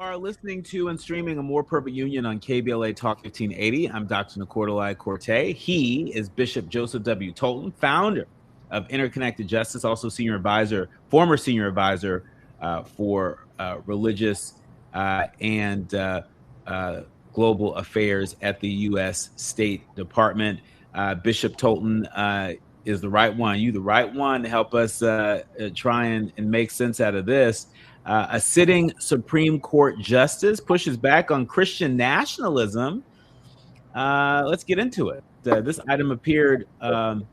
are listening to and streaming A More Perfect Union on KBLA Talk 1580. I'm Dr. Nii-Quartelai. He is Bishop Joseph W. Tolton, founder of Interconnected Justice, also former senior advisor for religious and global affairs at the U.S. State Department. Bishop Tolton is the right one. You the right one to help us try and make sense out of this. A sitting Supreme Court justice pushes back on Christian nationalism. Let's get into it. This item appeared in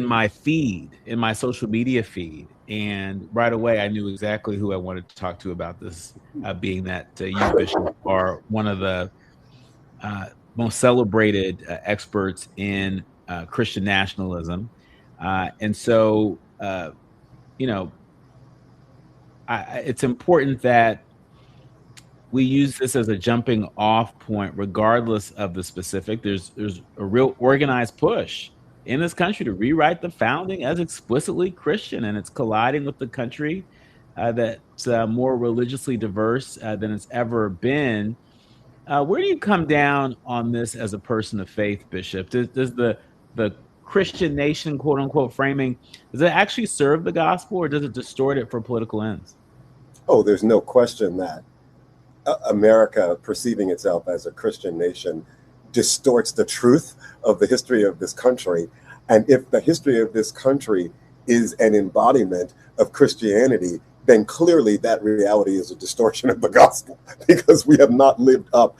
my feed, in my social media feed. And right away, I knew exactly who I wanted to talk to about this, being that you, Bishop, are one of the most celebrated experts in Christian nationalism. And so, it's important that we use this as a jumping off point, regardless of the specific. There's a real organized push in this country to rewrite the founding as explicitly Christian, and it's colliding with the country that's more religiously diverse than it's ever been. Where do you come down on this as a person of faith, Bishop? Does the Christian nation, quote unquote, framing, does it actually serve the gospel, or does it distort it for political ends? Oh, there's no question that America perceiving itself as a Christian nation distorts the truth of the history of this country. And if the history of this country is an embodiment of Christianity, then clearly that reality is a distortion of the gospel, because we have not lived up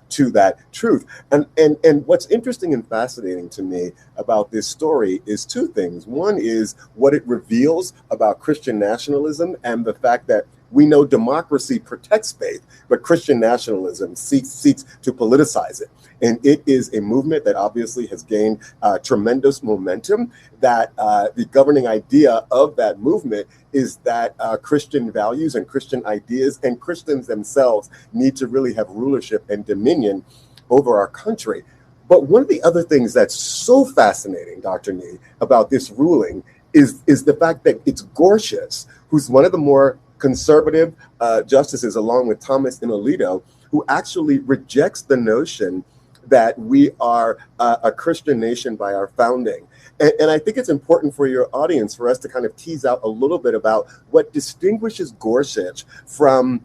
to that truth. And what's interesting and fascinating to me about this story is two things. One is what it reveals about Christian nationalism and the fact that we know democracy protects faith, but Christian nationalism seeks to politicize it. And it is a movement that obviously has gained tremendous momentum, that the governing idea of that movement is that Christian values and Christian ideas and Christians themselves need to really have rulership and dominion over our country. But one of the other things that's so fascinating, Dr. Nee, about this ruling is the fact that it's Gorsuch, who's one of the more conservative justices, along with Thomas and Alito, who actually rejects the notion that we are a Christian nation by our founding. And I think it's important for your audience for us to kind of tease out a little bit about what distinguishes Gorsuch from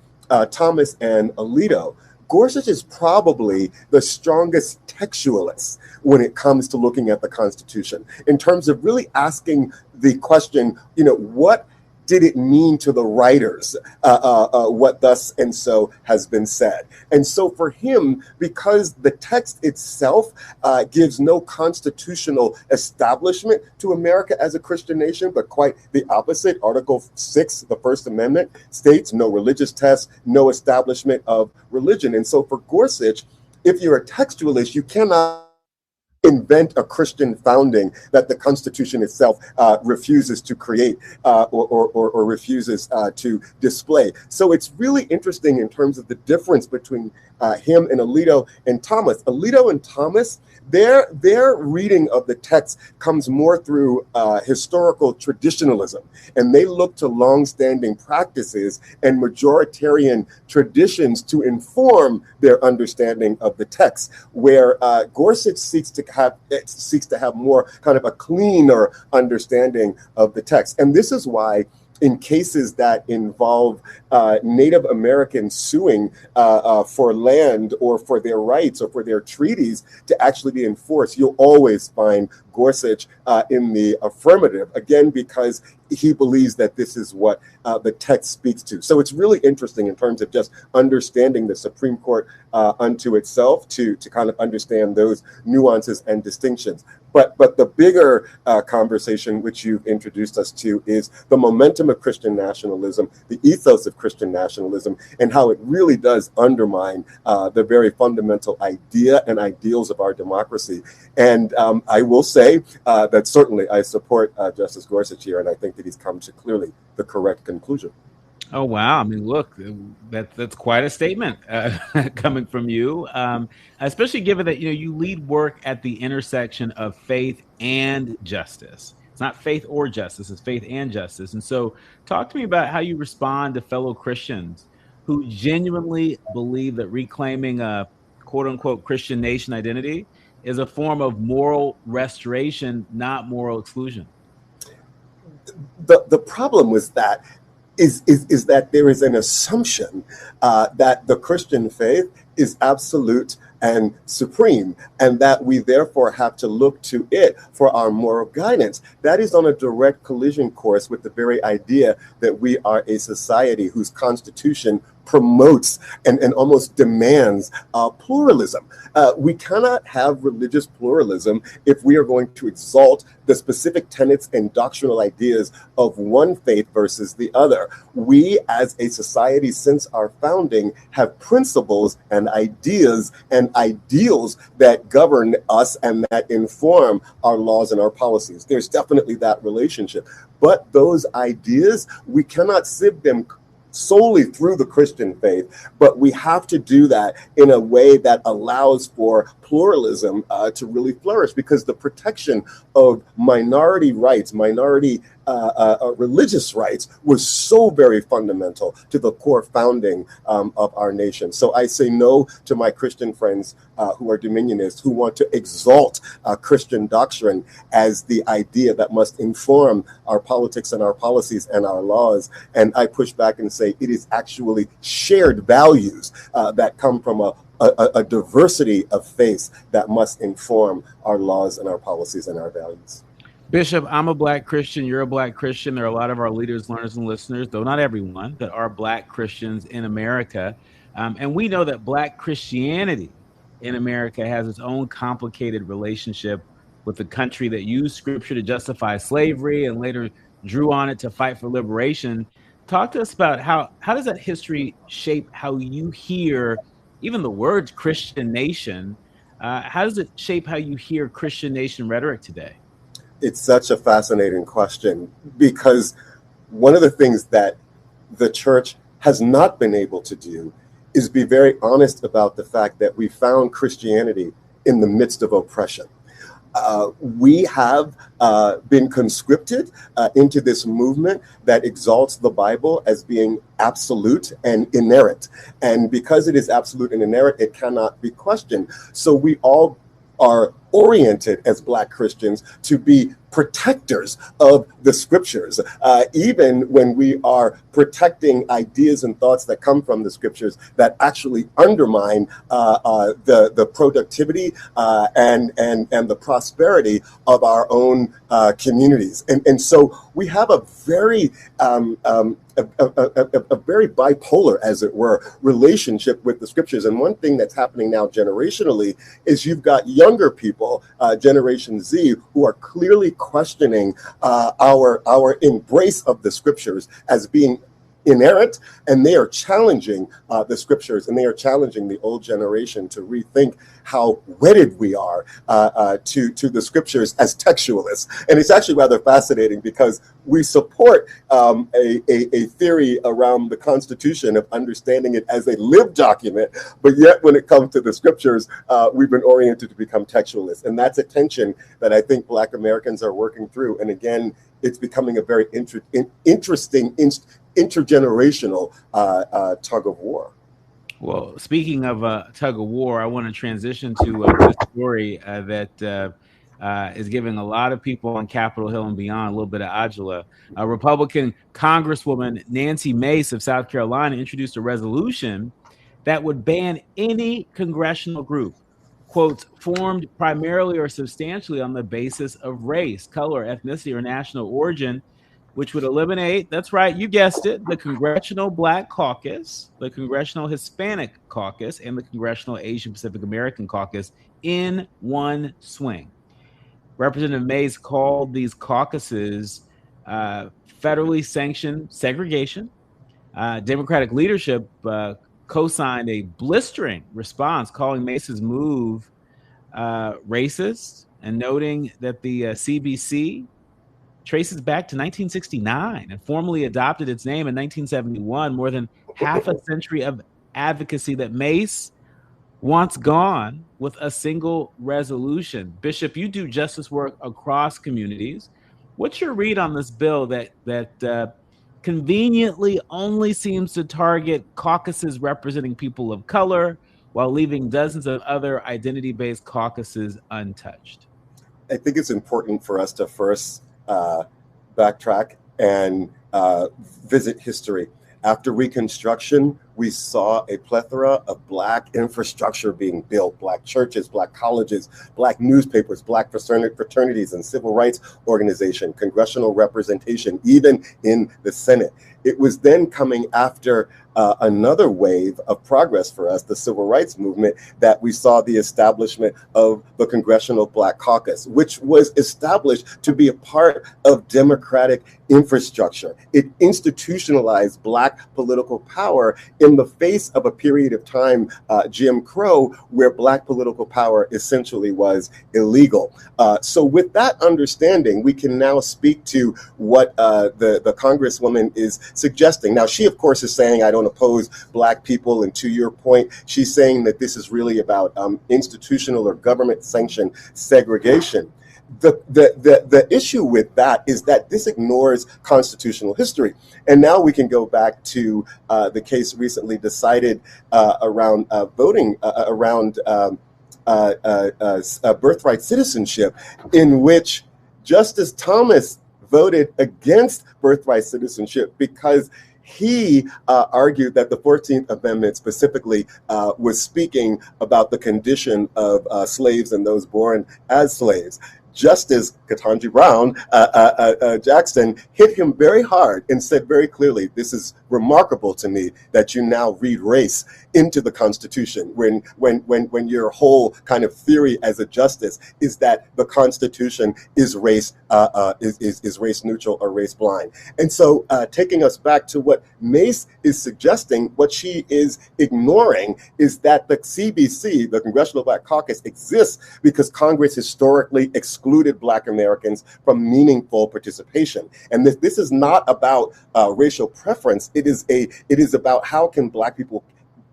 Thomas and Alito. Gorsuch is probably the strongest textualist when it comes to looking at the Constitution, in terms of really asking the question, what did it mean to the writers, what thus and so has been said? And so for him, because the text itself gives no constitutional establishment to America as a Christian nation, but quite the opposite. Article 6, the First Amendment, states no religious test, no establishment of religion. And so for Gorsuch, if you're a textualist, you cannot invent a Christian founding that the Constitution itself refuses to create or refuses to display. So it's really interesting in terms of the difference between him and Alito and Thomas. Alito and Thomas, their reading of the text comes more through historical traditionalism, and they look to longstanding practices and majoritarian traditions to inform their understanding of the text, where Gorsuch seeks to have more kind of a cleaner understanding of the text. And this is why in cases that involve Native Americans suing for land or for their rights or for their treaties to actually be enforced, you'll always find Gorsuch in the affirmative, again, because he believes that this is what the text speaks to. So it's really interesting in terms of just understanding the Supreme Court unto itself to kind of understand those nuances and distinctions. But the bigger conversation which you've introduced us to is the momentum of Christian nationalism, the ethos of Christian nationalism, and how it really does undermine the very fundamental idea and ideals of our democracy. And I will say that certainly I support Justice Gorsuch here, and I think that he's come to clearly the correct conclusion. Oh, wow. I mean, look, that's quite a statement coming from you, especially given that, you lead work at the intersection of faith and justice. It's not faith or justice, it's faith and justice. And so, talk to me about how you respond to fellow Christians who genuinely believe that reclaiming a quote unquote Christian nation identity is a form of moral restoration, not moral exclusion. The problem with that is that there is an assumption that the Christian faith is absolute and supreme, and that we therefore have to look to it for our moral guidance. That is on a direct collision course with the very idea that we are a society whose constitution promotes and almost demands pluralism. We cannot have religious pluralism if we are going to exalt the specific tenets and doctrinal ideas of one faith versus the other. We, as a society since our founding, have principles and ideas and ideals that govern us and that inform our laws and our policies. There's definitely that relationship. But those ideas, we cannot sieve them solely through the Christian faith, but we have to do that in a way that allows for pluralism to really flourish, because the protection of minority rights, minority religious rights, was so very fundamental to the core founding of our nation. So I say no to my Christian friends who are dominionists, who want to exalt Christian doctrine as the idea that must inform our politics and our policies and our laws. And I push back and say it is actually shared values that come from a diversity of faiths that must inform our laws and our policies and our values. Bishop, I'm a Black Christian. You're a Black Christian. There are a lot of our leaders, learners, and listeners, though not everyone, that are Black Christians in America. And we know that Black Christianity in America has its own complicated relationship with the country that used scripture to justify slavery and later drew on it to fight for liberation. Talk to us about how does that history shape how you hear even the words Christian nation? How does it shape how you hear Christian nation rhetoric today? It's such a fascinating question, because one of the things that the church has not been able to do is be very honest about the fact that we found Christianity in the midst of oppression. We have been conscripted into this movement that exalts the Bible as being absolute and inerrant. And because it is absolute and inerrant, it cannot be questioned. So we all are oriented as Black Christians to be protectors of the scriptures, even when we are protecting ideas and thoughts that come from the scriptures that actually undermine the productivity and the prosperity of our own communities. And so we have a very a very bipolar, as it were, relationship with the scriptures. And one thing that's happening now generationally is you've got younger people, Generation Z, who are clearly questioning our embrace of the scriptures as being inerrant, and they are challenging the scriptures, and they are challenging the old generation to rethink how wedded we are to the scriptures as textualists. And it's actually rather fascinating, because we support a theory around the Constitution of understanding it as a lived document, but yet when it comes to the scriptures, we've been oriented to become textualists. And that's a tension that I think Black Americans are working through. And again, it's becoming a very interesting intergenerational tug of war. Well, speaking of tug of war, I want to transition to a story that is giving a lot of people on Capitol Hill and beyond a little bit of adula. Republican Congresswoman Nancy Mace of South Carolina introduced a resolution that would ban any congressional group, quotes, formed primarily or substantially on the basis of race, color, ethnicity, or national origin, which would eliminate, that's right, you guessed it, the Congressional Black Caucus, the Congressional Hispanic Caucus, and the Congressional Asian Pacific American Caucus in one swing. Representative Mays called these caucuses federally sanctioned segregation. Democratic leadership co-signed a blistering response, calling Mace's move racist, and noting that the CBC traces back to 1969 and formally adopted its name in 1971, more than half a century of advocacy that Mace wants gone with a single resolution. Bishop, you do justice work across communities. What's your read on this bill that conveniently only seems to target caucuses representing people of color while leaving dozens of other identity-based caucuses untouched? I think it's important for us to first backtrack and visit history. After Reconstruction, we saw a plethora of Black infrastructure being built: Black churches, Black colleges, Black newspapers, Black fraternities and civil rights organization, congressional representation, even in the Senate. It was then coming after another wave of progress for us, the civil rights movement, that we saw the establishment of the Congressional Black Caucus, which was established to be a part of democratic infrastructure. It institutionalized Black political power in the face of a period of time, Jim Crow, where Black political power essentially was illegal. So with that understanding, we can now speak to what the Congresswoman is suggesting. Now, she, of course, is saying, I don't oppose Black people. And to your point, she's saying that this is really about institutional or government sanctioned segregation. The issue with that is that this ignores constitutional history. And now we can go back to the case recently decided around voting, around birthright citizenship, in which Justice Thomas voted against birthright citizenship because he argued that the 14th Amendment specifically was speaking about the condition of slaves and those born as slaves. Justice Ketanji Brown Jackson hit him very hard and said very clearly, this is remarkable to me that you now read race into the Constitution when your whole kind of theory as a justice is that the Constitution is race is race neutral or race blind. And so taking us back to what Mace is suggesting, what she is ignoring is that the CBC, the Congressional Black Caucus, exists because Congress historically excluded Black Americans from meaningful participation. And this is not about racial preference. It is about how can Black people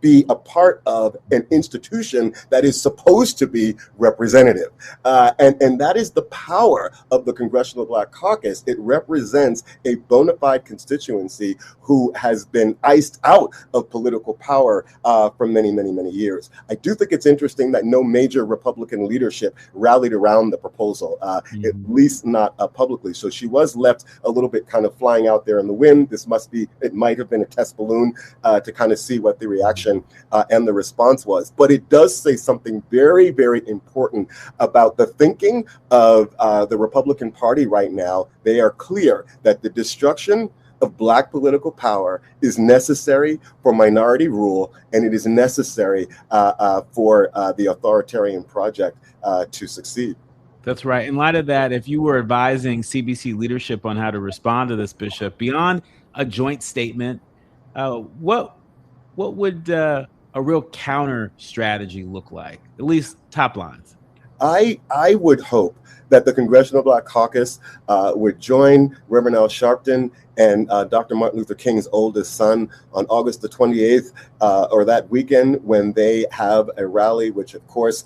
be a part of an institution that is supposed to be representative. And that is the power of the Congressional Black Caucus. It represents a bona fide constituency who has been iced out of political power for many, many, many years. I do think it's interesting that no major Republican leadership rallied around the proposal, at least not publicly. So she was left a little bit kind of flying out there in the wind. It might have been a test balloon to kind of see what the reaction and the response was. But it does say something very, very important about the thinking of the Republican Party right now. They are clear that the destruction of Black political power is necessary for minority rule, and it is necessary for the authoritarian project to succeed. That's right. In light of that, if you were advising CBC leadership on how to respond to this, Bishop, beyond a joint statement, what would a real counter strategy look like? At least top lines. I would hope that the Congressional Black Caucus would join Reverend Al Sharpton and Dr. Martin Luther King's oldest son on August the 28th, or that weekend, when they have a rally, which of course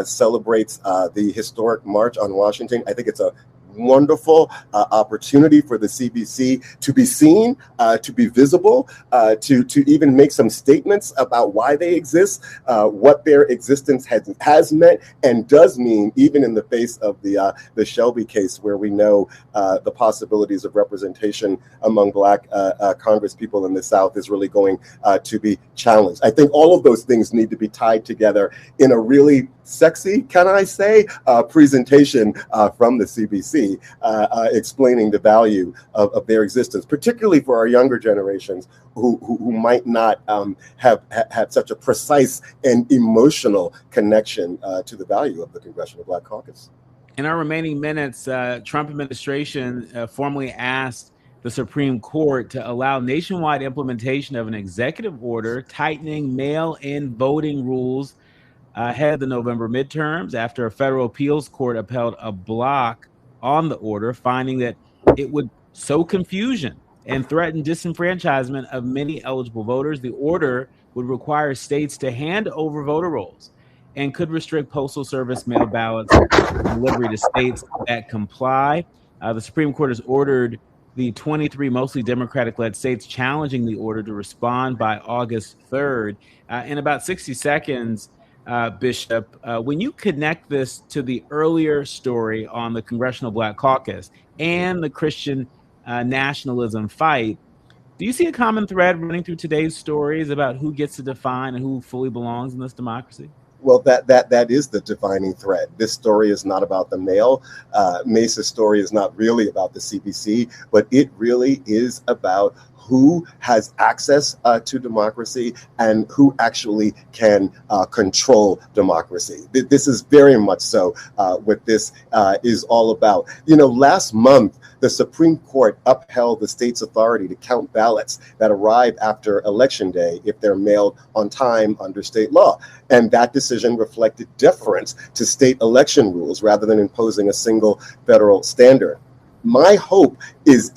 celebrates the historic March on Washington. I think it's a wonderful opportunity for the CBC to be seen, to be visible, to even make some statements about why they exist, what their existence has meant and does mean, even in the face of the Shelby case, where we know the possibilities of representation among Black Congress people in the South is really going to be challenged. I think all of those things need to be tied together in a really sexy, can I say, presentation from the CBC, explaining the value of their existence, particularly for our younger generations who might not have such a precise and emotional connection to the value of the Congressional Black Caucus. In our remaining minutes, Trump administration formally asked the Supreme Court to allow nationwide implementation of an executive order tightening mail-in voting rules ahead of the November midterms, after a federal appeals court upheld a block on the order, finding that it would sow confusion and threaten disenfranchisement of many eligible voters. The order would require states to hand over voter rolls and could restrict Postal Service mail ballots delivery to states that comply. The Supreme Court has ordered the 23 mostly Democratic-led states challenging the order to respond by August 3rd. In about 60 seconds, Bishop, when you connect this to the earlier story on the Congressional Black Caucus and the Christian nationalism fight, do you see a common thread running through today's stories about who gets to define and who fully belongs in this democracy? Well, that is the defining thread. This story is not about the male. Mesa's story is not really about the CBC, but it really is about who has access to democracy and who actually can control democracy. This is very much so what this is all about. You know, last month, the Supreme Court upheld the state's authority to count ballots that arrive after Election Day if they're mailed on time under state law. And that decision reflected deference to state election rules rather than imposing a single federal standard. My hope is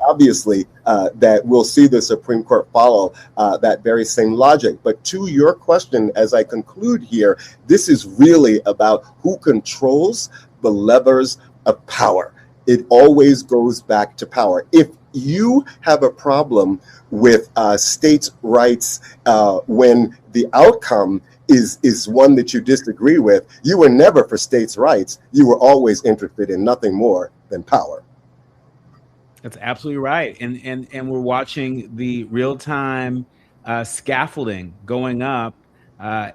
obviously that we'll see the Supreme Court follow that very same logic. But to your question, as I conclude here, this is really about who controls the levers of power. It always goes back to power. If you have a problem with states' rights when the outcome is one that you disagree with, you were never for states' rights. You were always interested in nothing more than power. That's absolutely right. And we're watching the real-time scaffolding going up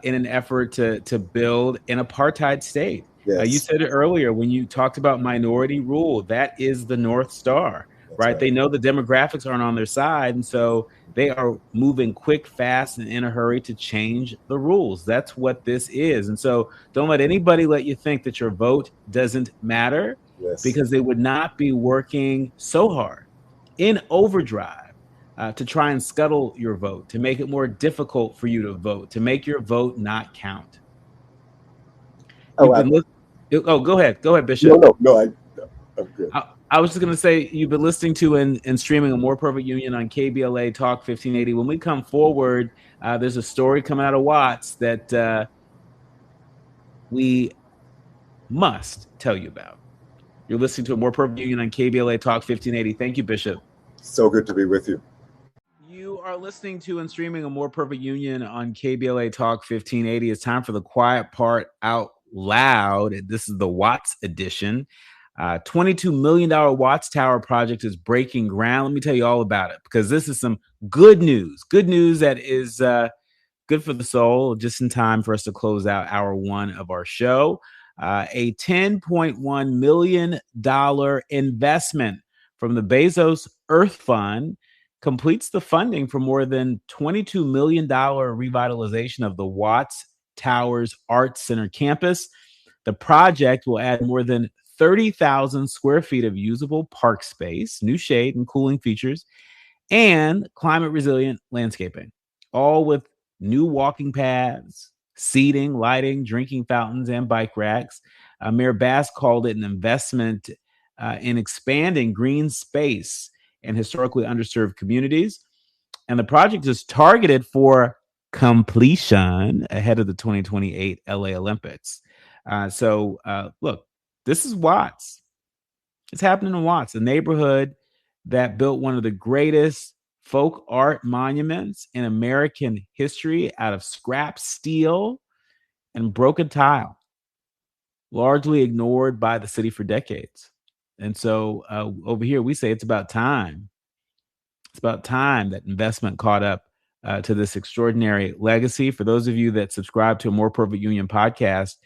in an effort to build an apartheid state. You Yes, said it earlier when you talked about minority rule. That is the North Star, that's right? right. They know the demographics aren't on their side, and so they are moving quick, fast, and in a hurry to change the rules. That's what this is. And so don't let anybody let you think that your vote doesn't matter, Yes. because they would not be working so hard in overdrive to try and scuttle your vote, to make it more difficult for you to vote, to make your vote not count. Oh, You've been listening. Oh, go ahead, no, Bishop. no, no. I'm good. I was just going to say, you've been listening to and streaming A More Perfect Union on KBLA Talk 1580. When we come forward, there's a story coming out of Watts that we must tell you about. You're listening to A More Perfect Union on KBLA Talk 1580. Thank you, Bishop. So good to be with you. You are listening to and streaming A More Perfect Union on KBLA Talk 1580. It's time for the quiet part out loud. This is the Watts edition. $22 million Watts Tower project is breaking ground. Let me tell you all about it, because this is some good news. Good news that is good for the soul, just in time for us to close out hour one of our show. A $10.1 million investment from the Bezos Earth Fund completes the funding for more than $22 million revitalization of the Watts Towers Arts Center campus. The project will add more than 30,000 square feet of usable park space, new shade and cooling features, and climate resilient landscaping, all with new walking paths, seating, lighting, drinking fountains, and bike racks. Mayor Bass called it an investment in expanding green space in historically underserved communities. And the project is targeted for completion ahead of the 2028 LA Olympics. Look, this is Watts. It's happening in Watts, a neighborhood that built one of the greatest folk art monuments in American history out of scrap steel and broken tile, largely ignored by the city for decades. And so over here, we say it's about time. It's about time that investment caught up to this extraordinary legacy. For those of you that subscribe to a More Perfect Union podcast,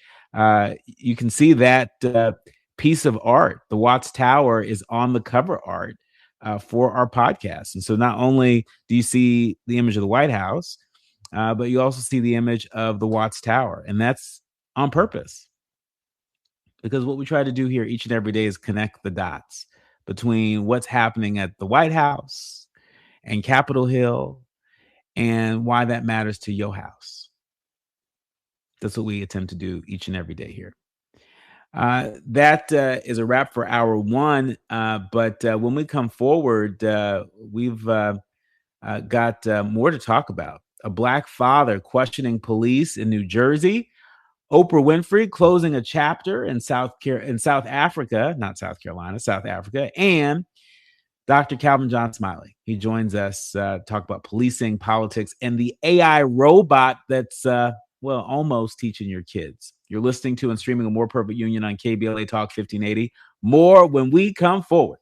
you can see that piece of art. The Watts Tower is on the cover art for our podcast. And so not only do you see the image of the White House, but you also see the image of the Watts Tower. And that's on purpose, because what we try to do here each and every day is connect the dots between what's happening at the White House and Capitol Hill and why that matters to your house. That's what we attempt to do each and every day here. That is a wrap for hour one. But when we come forward, we've got more to talk about. A Black father questioning police in New Jersey Oprah Winfrey closing a chapter in South Africa, and Dr. Calvin John Smiley. He joins us to talk about policing, politics, and the AI robot that's, almost teaching your kids. You're listening to and streaming A More Perfect Union on KBLA Talk 1580. More when we come forward.